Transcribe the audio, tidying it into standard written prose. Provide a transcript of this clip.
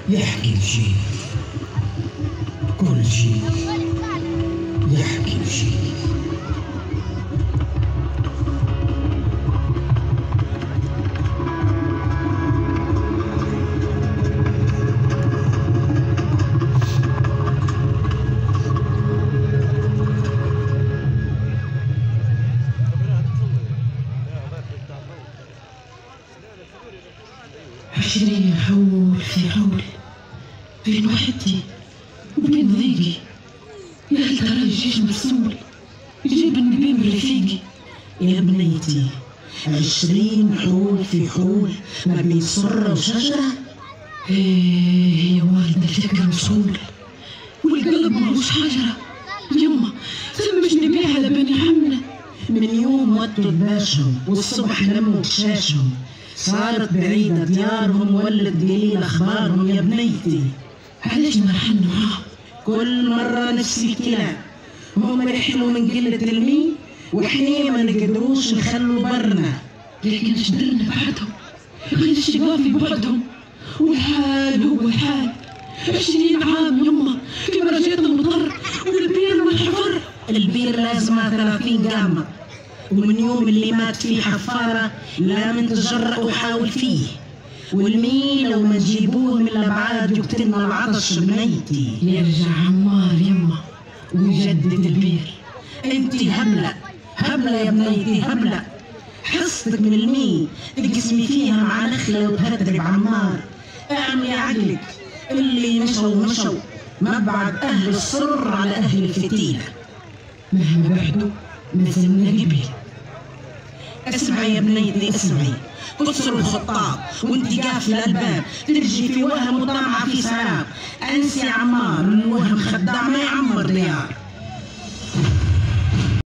يحكي الجيل، كل جيل يحكي الجيل. عشرين حول في حول بين وحدتي وبين ضيقي. يا هل ترى الجيش مرسول يجيب النبي من رفيقي. يا بنيتي 20 حول في حول ما بين سرة وشجرة. ايه يا والدة الفكر مسؤول والقلب ماهوش حجرة. يما ثم مش نبيع على بني عمنا. من يوم ودوا دباشهم والصبح لموا كشاشهم صارت بعيدة ديارهم ولد قليل أخبارهم. يا بنيتي علاش نرحل معاهم؟ كل مرة نفس الكلام، هم يحلوا من قلة المي وحنا ما نقدروش نخلوا برنا. لكن اش درنا بعدهم؟ غير الشقاء في بعدهم والحال هو الحال. 20 عام يما كيما رجيت المطر والبير والحفر. البير لازمها 30 قامة، ومن يوم اللي مات فيه حفارة لا من تجرأ وحاول فيه. والمي لو ما تجيبوه من الأبعاد يقتلنا العطش. بنيتي يرجع عمار يما ويجدد البير. انتي هبلة هبلة يا بنيتي هبلة. حصتك من المي تقسمي فيها مع نخلة وتهدري بعمار. اعملي عقلك، اللي مشوا مبعد أهل السر على أهل الفتيلة. مهما بعدوا مازلنا قبل. اسمعي يا بنيتي اسمعي، كسروا الخطاب وانتي قافله الباب ترجي في وهم وطمعه في سراب. انسي عمار، الوهم خداع ما يعمر ديار.